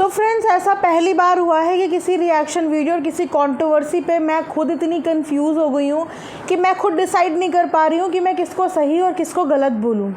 So friends, ऐसा पहली बार हुआ है कि किसी रिएक्शन वीडियो और किसी कंट्रोवर्सी पे मैं खुद इतनी कंफ्यूज हो गई हूँ कि मैं खुद डिसाइड नहीं कर पा रही हूँ कि मैं किसको सही और किसको गलत बोलूँ।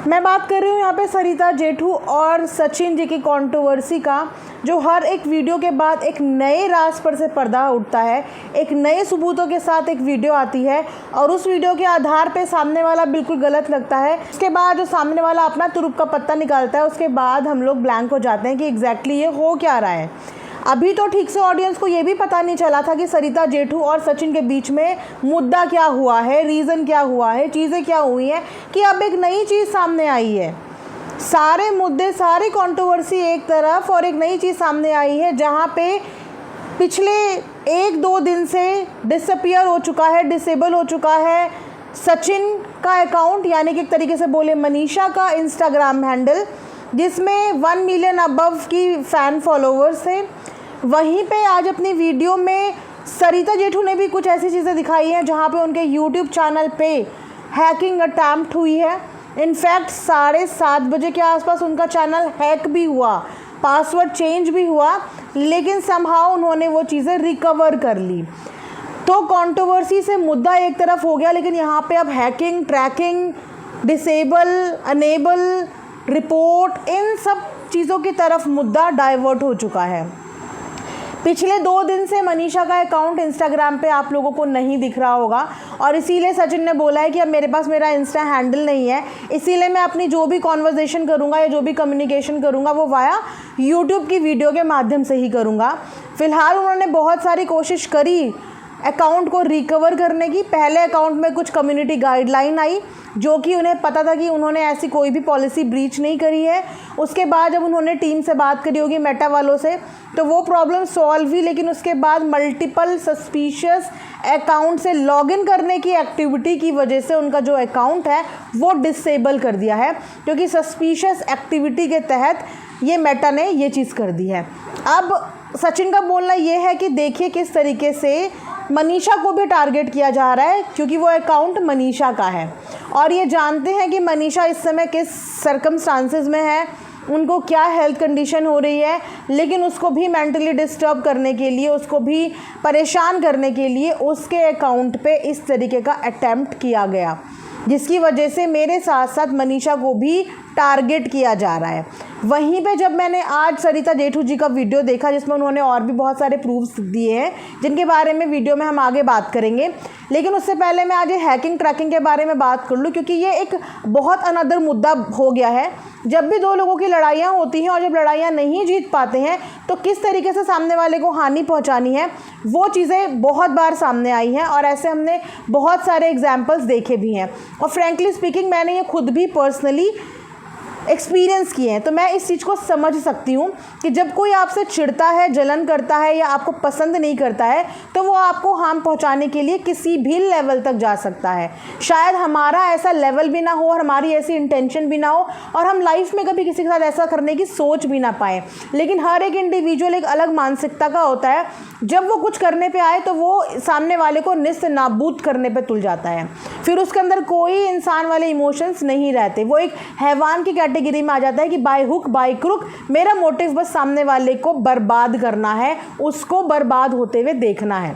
मैं बात कर रही हूँ यहाँ पे सरिता जेठू और सचिन जी की कंट्रोवर्सी का, जो हर एक वीडियो के बाद एक नए राज पर से पर्दा उठता है, एक नए सबूतों के साथ एक वीडियो आती है और उस वीडियो के आधार पे सामने वाला बिल्कुल गलत लगता है। उसके बाद जो सामने वाला अपना तुरुप का पत्ता निकालता है, उसके बाद हम लोग ब्लैंक हो जाते हैं कि एग्जैक्टली ये हो क्या रहा है। अभी तो ठीक से ऑडियंस को ये भी पता नहीं चला था कि सरिता जेठू और सचिन के बीच में मुद्दा क्या हुआ है, रीज़न क्या हुआ है, चीज़ें क्या हुई हैं, कि अब एक नई चीज़ सामने आई है। सारे मुद्दे, सारी कंट्रोवर्सी एक तरफ और एक नई चीज़ सामने आई है, जहाँ पे पिछले 1-2 दिन से डिसअपियर हो चुका है, डिसेबल हो चुका है सचिन का अकाउंट, यानी कि एक तरीके से बोले मनीषा का इंस्टाग्राम हैंडल, जिसमें 1 मिलियन अबव की फ़ैन फॉलोवर्स थे। वहीं पे आज अपनी वीडियो में सरिता जेठू ने भी कुछ ऐसी चीज़ें दिखाई हैं जहाँ पे उनके यूट्यूब चैनल पे हैकिंग अटैम्प्ट हुई है। इनफैक्ट 7:30 बजे के आसपास उनका चैनल हैक भी हुआ, पासवर्ड चेंज भी हुआ, लेकिन समहाउ उन्होंने वो चीज़ें रिकवर कर ली। तो कंट्रोवर्सी से मुद्दा एक तरफ हो गया, लेकिन यहाँ पे अब hacking, tracking, disable, enable, report, इन सब चीज़ों की तरफ मुद्दा डाइवर्ट हो चुका है। पिछले 2 दिन से मनीषा का अकाउंट इंस्टाग्राम पे आप लोगों को नहीं दिख रहा होगा और इसीलिए सचिन ने बोला है कि अब मेरे पास मेरा इंस्टा हैंडल नहीं है, इसीलिए मैं अपनी जो भी कॉन्वर्जेशन करूँगा या जो भी कम्युनिकेशन करूँगा वो वाया यूट्यूब की वीडियो के माध्यम से ही करूँगा। फ़िलहाल उन्होंने बहुत सारी कोशिश करी अकाउंट को रिकवर करने की। पहले अकाउंट में कुछ कम्युनिटी गाइडलाइन आई, जो कि उन्हें पता था कि उन्होंने ऐसी कोई भी पॉलिसी ब्रीच नहीं करी है। उसके बाद जब उन्होंने टीम से बात करी होगी, मेटा वालों से, तो वो प्रॉब्लम सॉल्व हुई, लेकिन उसके बाद मल्टीपल सस्पिशियस अकाउंट से लॉगिन करने की एक्टिविटी की वजह से उनका जो अकाउंट है वो डिसेबल कर दिया है, क्योंकि सस्पिशियस एक्टिविटी के तहत ये मेटा ने ये चीज़ कर दी है। अब सचिन का बोलना ये है कि देखिए किस तरीके से मनीषा को भी टारगेट किया जा रहा है, क्योंकि वो अकाउंट मनीषा का है और ये जानते हैं कि मनीषा इस समय किस सर्कमस्टांसेस में है, उनको क्या हेल्थ कंडीशन हो रही है, लेकिन उसको भी मेंटली डिस्टर्ब करने के लिए, उसको भी परेशान करने के लिए उसके अकाउंट पे इस तरीके का अटेम्प्ट किया गया, जिसकी वजह से मेरे साथ साथ मनीषा को भी टारगेट किया जा रहा है। वहीं पे जब मैंने आज सरिता जेठू जी का वीडियो देखा, जिसमें उन्होंने और भी बहुत सारे प्रूफ्स दिए हैं, जिनके बारे में वीडियो में हम आगे बात करेंगे, लेकिन उससे पहले मैं आज ये हैकिंग ट्रैकिंग के बारे में बात कर लूँ, क्योंकि ये एक बहुत अनदर मुद्दा हो गया है। जब भी 2 लोगों की लड़ाइयाँ होती हैं और जब लड़ाइयाँ नहीं जीत पाते हैं तो किस तरीके से सामने वाले को हानि पहुँचानी है, वो चीज़ें बहुत बार सामने आई हैं और ऐसे हमने बहुत सारे एग्जाम्पल्स देखे भी हैं। और फ्रेंकली स्पीकिंग, मैंने ये खुद भी पर्सनली एक्सपीरियंस किए हैं, तो मैं इस चीज़ को समझ सकती हूँ कि जब कोई आपसे चिढ़ता है, जलन करता है या आपको पसंद नहीं करता है, तो वो आपको हार्म पहुँचाने के लिए किसी भी लेवल तक जा सकता है। शायद हमारा ऐसा लेवल भी ना हो और हमारी ऐसी इंटेंशन भी ना हो और हम लाइफ में कभी किसी के साथ ऐसा करने की सोच भी ना पाएँ, लेकिन हर एक इंडिविजुअल एक अलग मानसिकता का होता है। जब वो कुछ करने पे आए तो वो सामने वाले को निस्त नाबूद करने पे तुल जाता है, फिर उसके अंदर कोई इंसान वाले इमोशंस नहीं रहते, वो एक हैवान की कैटेगरी में आ जाता है कि बाय हुक बाय क्रुक मेरा मोटिव बस सामने वाले को बर्बाद करना है, उसको बर्बाद होते हुए देखना है।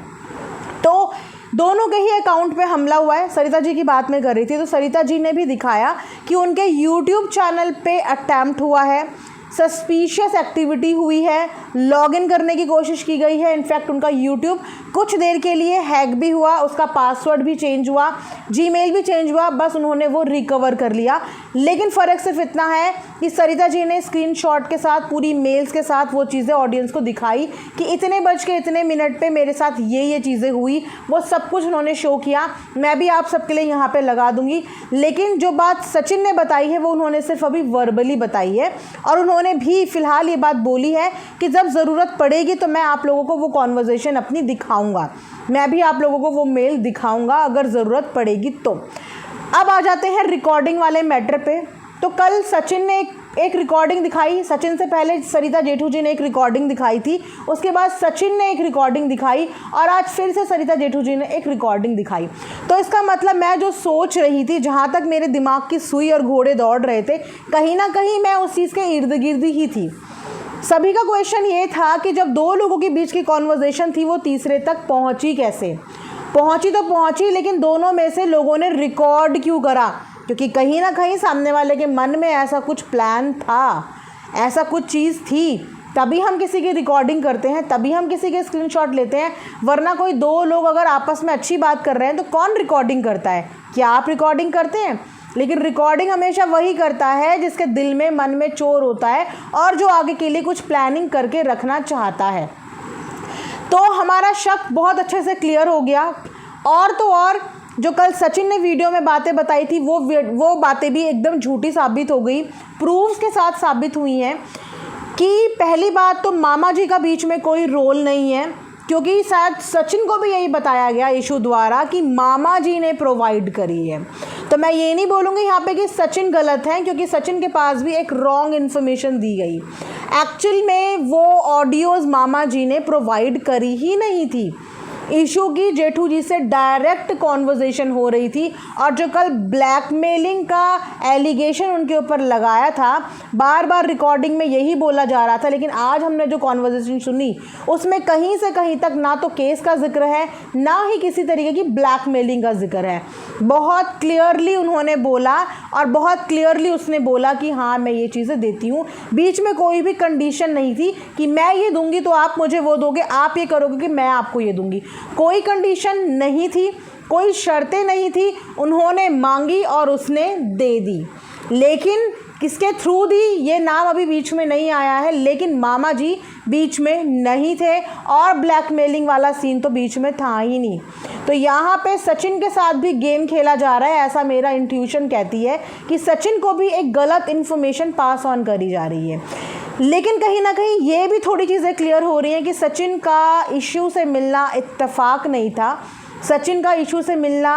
तो दोनों के ही अकाउंट पे हमला हुआ है। सरिता जी की बात मैं कर रही थी, तो सरिता जी ने भी दिखाया कि उनके यूट्यूब चैनल पे अटैम्प्ट हुआ है, सस्पिशियस एक्टिविटी हुई है, लॉगिन करने की कोशिश की गई है। इनफैक्ट उनका यूट्यूब कुछ देर के लिए हैक भी हुआ, उसका पासवर्ड भी चेंज हुआ, जीमेल भी चेंज हुआ, बस उन्होंने वो रिकवर कर लिया। लेकिन फ़र्क सिर्फ इतना है कि सरिता जी ने स्क्रीनशॉट के साथ, पूरी मेल्स के साथ वो चीज़ें ऑडियंस को दिखाई कि इतने बज के इतने मिनट पे मेरे साथ ये चीज़ें हुई, वो सब कुछ उन्होंने शो किया। मैं भी आप सबके लिए यहाँ पे लगा दूँगी, लेकिन जो बात सचिन ने बताई है वो उन्होंने सिर्फ अभी वर्बली बताई है और उन्होंने भी फ़िलहाल ये बात बोली है कि जब ज़रूरत पड़ेगी तो मैं आप लोगों को वो कॉन्वर्जेशन अपनी दिखाऊंगा, मैं भी आप लोगों को वो मेल दिखाऊंगा अगर ज़रूरत पड़ेगी तो। अब आ जाते हैं रिकॉर्डिंग वाले मैटर पे। तो कल सचिन ने एक रिकॉर्डिंग दिखाई, सचिन से पहले सरिता जेठू जी ने एक रिकॉर्डिंग दिखाई थी, उसके बाद सचिन ने एक रिकॉर्डिंग दिखाई और आज फिर से सरिता जेठू जी ने एक रिकॉर्डिंग दिखाई। तो इसका मतलब मैं जो सोच रही थी, जहाँ तक मेरे दिमाग की सुई और घोड़े दौड़ रहे थे, कहीं ना कहीं मैं उस चीज़ के इर्द गिर्द ही थी। सभी का क्वेश्चन ये था कि जब दो लोगों के बीच की कॉन्वर्जेशन थी वो तीसरे तक पहुंची कैसे? पहुंची तो पहुंची, लेकिन दोनों में से लोगों ने रिकॉर्ड क्यों करा? क्योंकि कहीं ना कहीं सामने वाले के मन में ऐसा कुछ प्लान था, ऐसा कुछ चीज़ थी, तभी हम किसी की रिकॉर्डिंग करते हैं, तभी हम किसी के स्क्रीनशॉट लेते हैं। वरना कोई दो लोग अगर आपस में अच्छी बात कर रहे हैं तो कौन रिकॉर्डिंग करता है? क्या आप रिकॉर्डिंग करते हैं? लेकिन रिकॉर्डिंग हमेशा वही करता है जिसके दिल में, मन में चोर होता है और जो आगे के लिए कुछ प्लानिंग करके रखना चाहता है। तो हमारा शक बहुत अच्छे से क्लियर हो गया। और तो और जो कल सचिन ने वीडियो में बातें बताई थी वो बातें भी एकदम झूठी साबित हो गई, प्रूफ्स के साथ साबित हुई हैं। कि पहली बात तो मामा जी का बीच में कोई रोल नहीं है, क्योंकि शायद सचिन को भी यही बताया गया इशू द्वारा कि मामा जी ने प्रोवाइड करी है। तो मैं ये नहीं बोलूँगी यहाँ पे कि सचिन गलत है, क्योंकि सचिन के पास भी एक रॉन्ग इन्फॉर्मेशन दी गई। एक्चुअल में वो ऑडियोज़ मामा जी ने प्रोवाइड करी ही नहीं थी। इशू की जेठू जी से डायरेक्ट कॉन्वर्जेशन हो रही थी, और जो कल ब्लैकमेलिंग का एलिगेशन उनके ऊपर लगाया था, बार बार रिकॉर्डिंग में यही बोला जा रहा था, लेकिन आज हमने जो कॉन्वर्जेशन सुनी उसमें कहीं से कहीं तक ना तो केस का जिक्र है, ना ही किसी तरीके की ब्लैकमेलिंग का जिक्र है। बहुत क्लियरली उन्होंने बोला और बहुत क्लियरली उसने बोला कि हाँ मैं ये चीज़ें देती हूँ। बीच में कोई भी कंडीशन नहीं थी कि मैं ये दूंगी तो आप मुझे वो दोगे, आप ये करोगे कि मैं आपको ये दूंगी। कोई कंडीशन नहीं थी, कोई शर्तें नहीं थी। उन्होंने मांगी और उसने दे दी। लेकिन किसके थ्रू दी ये नाम अभी बीच में नहीं आया है, लेकिन मामा जी बीच में नहीं थे और ब्लैकमेलिंग वाला सीन तो बीच में था ही नहीं। तो यहाँ पे सचिन के साथ भी गेम खेला जा रहा है, ऐसा मेरा इंट्यूशन कहती है कि सचिन को भी एक गलत इन्फॉर्मेशन पास ऑन करी जा रही है। लेकिन कहीं ना कहीं ये भी थोड़ी चीज़ें क्लियर हो रही हैं कि सचिन का इशू से मिलना इत्तेफाक नहीं था। सचिन का इशू से मिलना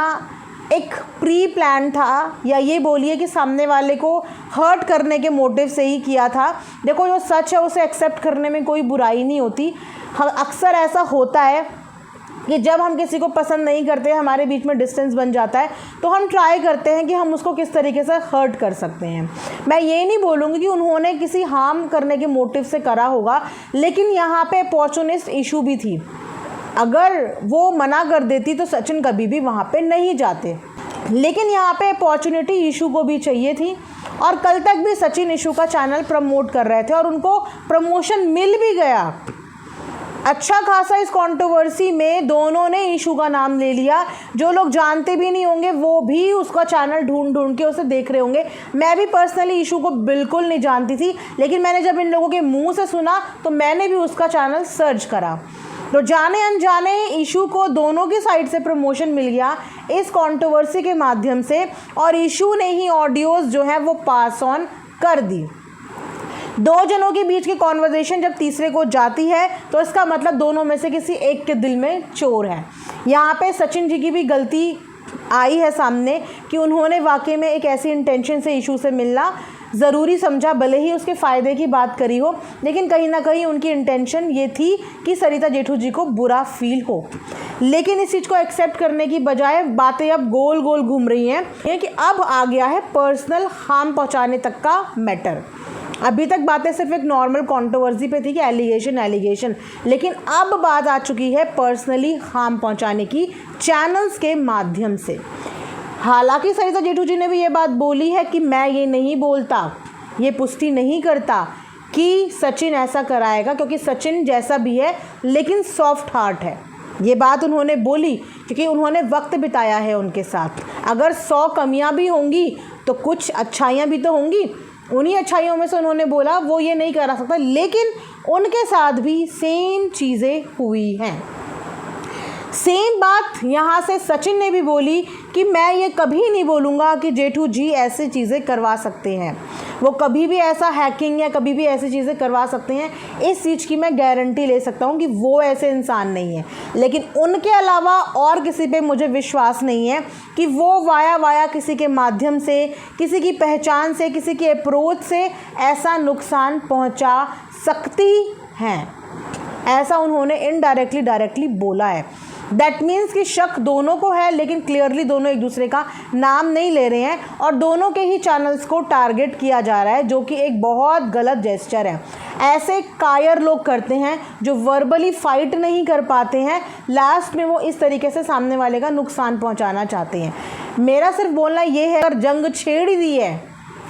एक प्री प्लान था, या ये बोलिए कि सामने वाले को हर्ट करने के मोटिव से ही किया था। देखो जो सच है उसे एक्सेप्ट करने में कोई बुराई नहीं होती। हम अक्सर ऐसा होता है कि जब हम किसी को पसंद नहीं करते, हमारे बीच में डिस्टेंस बन जाता है, तो हम ट्राई करते हैं कि हम उसको किस तरीके से हर्ट कर सकते हैं। मैं ये नहीं बोलूँगी कि उन्होंने किसी हार्म करने के मोटिव से करा होगा, लेकिन यहाँ पे अपॉर्चुनिस्ट इशू भी थी। अगर वो मना कर देती तो सचिन कभी भी वहाँ पे नहीं जाते, लेकिन यहाँ पे अपॉर्चुनिटी इशू को भी चाहिए थी। और कल तक भी सचिन इशू का चैनल प्रमोट कर रहे थे और उनको प्रमोशन मिल भी गया अच्छा खासा। इस कंट्रोवर्सी में दोनों ने इशू का नाम ले लिया। जो लोग जानते भी नहीं होंगे वो भी उसका चैनल ढूंढ ढूंढ के उसे देख रहे होंगे। मैं भी पर्सनली इशू को बिल्कुल नहीं जानती थी, लेकिन मैंने जब इन लोगों के मुंह से सुना तो मैंने भी उसका चैनल सर्च करा। तो जाने अनजाने इशू को दोनों की साइड से प्रमोशन मिल गया इस कंट्रोवर्सी के माध्यम से, और इशू ने ही ऑडियोज़ जो है वो पास ऑन कर दी। दो जनों के बीच की कॉन्वर्जेशन जब तीसरे को जाती है तो इसका मतलब दोनों में से किसी एक के दिल में चोर है। यहाँ पे सचिन जी की भी गलती आई है सामने कि उन्होंने वाकई में एक ऐसी इंटेंशन से इशू से मिलना ज़रूरी समझा, भले ही उसके फ़ायदे की बात करी हो, लेकिन कहीं ना कहीं उनकी इंटेंशन ये थी कि सरिता जेठू जी को बुरा फील हो। लेकिन इस चीज़ को एक्सेप्ट करने की बजाय बातें अब गोल गोल घूम रही हैं कि अब आ गया है पर्सनल हार्म पहुंचाने तक का मैटर। अभी तक बातें सिर्फ एक नॉर्मल कंट्रोवर्सी पे थी कि एलिगेशन, लेकिन अब बात आ चुकी है पर्सनली हार्म पहुंचाने की चैनल्स के माध्यम से। हालांकि सरिता जेठू जी ने भी ये बात बोली है कि मैं ये नहीं बोलता, ये पुष्टि नहीं करता कि सचिन ऐसा कराएगा, क्योंकि सचिन जैसा भी है लेकिन सॉफ्ट हार्ट है। ये बात उन्होंने बोली क्योंकि उन्होंने वक्त बिताया है उनके साथ। अगर 100 कमियां भी होंगी तो कुछ अच्छाइयाँ भी तो होंगी। उन्हीं अच्छाइयों में से उन्होंने बोला वो ये नहीं करा सकता, लेकिन उनके साथ भी सेम चीज़ें हुई हैं। सेम बात यहाँ से सचिन ने भी बोली कि मैं ये कभी नहीं बोलूँगा कि जेठू जी ऐसी चीज़ें करवा सकते हैं, वो कभी भी ऐसा हैकिंग या कभी भी ऐसी चीज़ें करवा सकते हैं। इस चीज़ की मैं गारंटी ले सकता हूँ कि वो ऐसे इंसान नहीं है, लेकिन उनके अलावा और किसी पे मुझे विश्वास नहीं है कि वो वाया किसी के माध्यम से, किसी की पहचान से, किसी की अप्रोच से ऐसा नुकसान पहुँचा सकती हैं। ऐसा उन्होंने इनडायरेक्टली डायरेक्टली बोला है। दैट मीन्स कि शक दोनों को है, लेकिन क्लियरली दोनों एक दूसरे का नाम नहीं ले रहे हैं और दोनों के ही चैनल्स को टारगेट किया जा रहा है, जो कि एक बहुत गलत जेस्चर है। ऐसे कायर लोग करते हैं जो वर्बली फाइट नहीं कर पाते हैं, लास्ट में वो इस तरीके से सामने वाले का नुकसान पहुंचाना चाहते हैं। मेरा सिर्फ बोलना ये है, अगर जंग छेड़ ही दी है,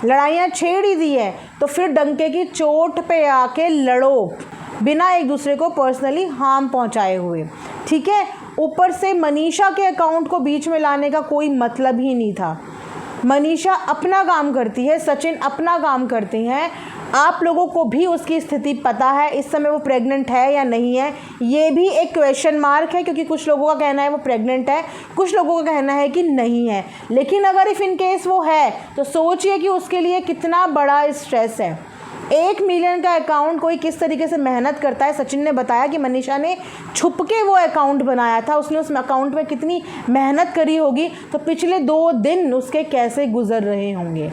लड़ाइयाँ छेड़ ही दी है, तो फिर डंके की चोट पे आके लड़ो, बिना एक दूसरे को पर्सनली हार्म पहुंचाए हुए, ठीक है। ऊपर से मनीषा के अकाउंट को बीच में लाने का कोई मतलब ही नहीं था। मनीषा अपना काम करती है, सचिन अपना काम करते हैं। आप लोगों को भी उसकी स्थिति पता है, इस समय वो प्रेग्नेंट है या नहीं है, ये भी एक क्वेश्चन मार्क है, क्योंकि कुछ लोगों का कहना है वो प्रेग्नेंट है, कुछ लोगों का कहना है कि नहीं है। लेकिन अगर इफ़ इन केस वो है, तो सोचिए कि उसके लिए कितना बड़ा स्ट्रेस है। 1 मिलियन का अकाउंट कोई किस तरीके से मेहनत करता है। सचिन ने बताया कि मनीषा ने छुप के वो अकाउंट बनाया था, उसने उस अकाउंट में कितनी मेहनत करी होगी, तो पिछले 2 दिन उसके कैसे गुजर रहे होंगे।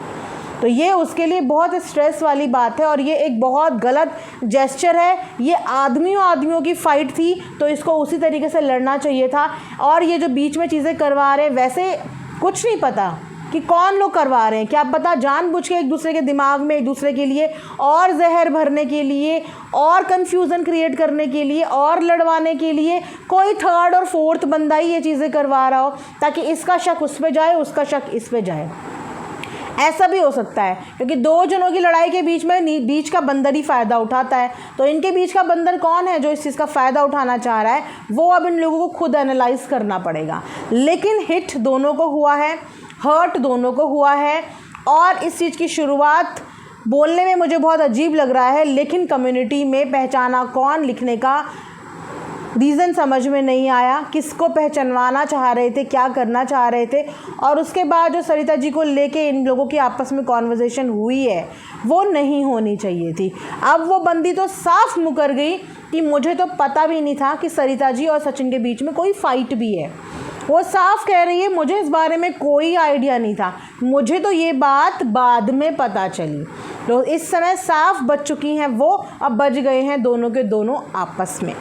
तो ये उसके लिए बहुत स्ट्रेस वाली बात है और ये एक बहुत गलत जेस्चर है। ये आदमियों की फ़ाइट थी, तो इसको उसी तरीके से लड़ना चाहिए था। और ये जो बीच में चीज़ें करवा रहे हैं, वैसे कुछ नहीं पता कि कौन लोग करवा रहे हैं, क्या पता जानबूझ के एक दूसरे के दिमाग में एक दूसरे के लिए और जहर भरने के लिए और कन्फ्यूज़न क्रिएट करने के लिए और लड़वाने के लिए कोई थर्ड और फोर्थ बंदा ही ये चीज़ें करवा रहा हो, ताकि इसका शक उस पर जाए, उसका शक इस पर जाए। ऐसा भी हो सकता है, क्योंकि 2 जनों की लड़ाई के बीच में बीच का बंदर ही फ़ायदा उठाता है। तो इनके बीच का बंदर कौन है जो इस चीज़ का फ़ायदा उठाना चाह रहा है, वो अब इन लोगों को खुद एनालाइज करना पड़ेगा। लेकिन हिट दोनों को हुआ है, हर्ट दोनों को हुआ है, और इस चीज़ की शुरुआत बोलने में मुझे बहुत अजीब लग रहा है, लेकिन कम्युनिटी में पहचाना कौन लिखने का रीज़न समझ में नहीं आया, किसको पहचानवाना चाह रहे थे, क्या करना चाह रहे थे। और उसके बाद जो सरिता जी को लेके इन लोगों की आपस में कॉन्वर्सेशन हुई है, वो नहीं होनी चाहिए थी। अब वो बंदी तो साफ मुकर गई कि मुझे तो पता भी नहीं था कि सरिता जी और सचिन के बीच में कोई फ़ाइट भी है। वो साफ कह रही है, मुझे इस बारे में कोई आइडिया नहीं था, मुझे तो ये बात बाद में पता चली। तो इस समय साफ बच चुकी हैं वो, अब बच गए हैं दोनों के दोनों आपस में।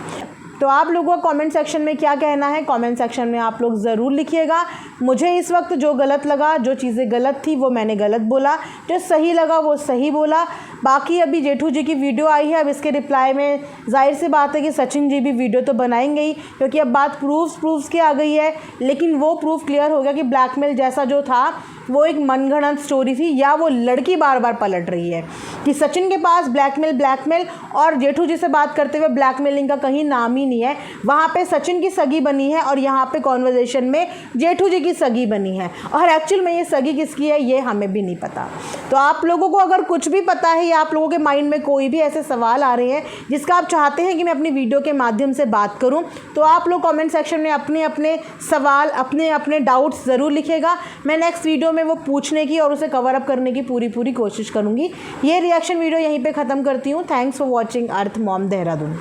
तो आप लोगों का कमेंट सेक्शन में क्या कहना है, कमेंट सेक्शन में आप लोग ज़रूर लिखिएगा। मुझे इस वक्त जो गलत लगा, जो चीज़ें गलत थी वो मैंने गलत बोला, जो सही लगा वो सही बोला। बाकी अभी जेठू जी की वीडियो आई है, अब इसके रिप्लाई में जाहिर सी बात है कि सचिन जी भी वीडियो तो बनाएंगे ही, क्योंकि अब बात प्रूफ्स की आ गई है। लेकिन वो प्रूफ क्लियर हो गया कि ब्लैकमेल जैसा जो था वो एक मनगढ़ंत स्टोरी थी, या वो लड़की बार बार पलट रही है कि सचिन के पास ब्लैकमेल और जेठू जी से बात करते हुए ब्लैकमेलिंग का कहीं नाम ही नहीं है। वहाँ पे सचिन की सगी बनी है और यहाँ पे कॉन्वर्जेशन में जेठू जी की सगी बनी है, और एक्चुअल में ये सगी किसकी है ये हमें भी नहीं पता। तो आप लोगों को अगर कुछ भी पता है या आप लोगों के माइंड में कोई भी ऐसे सवाल आ रहे हैं जिसका आप चाहते हैं कि मैं अपनी वीडियो के माध्यम से बात करूँ, तो आप लोग कॉमेंट सेक्शन में अपने अपने सवाल, अपने अपने डाउट्स ज़रूर लिखिएगा। मैं नेक्स्ट वीडियो में वो पूछने की और उसे कवर अप करने की पूरी कोशिश करूँगी। ये रिएक्शन वीडियो यहीं पे ख़त्म करती हूँ। Thanks for watching earth mom Dehradun.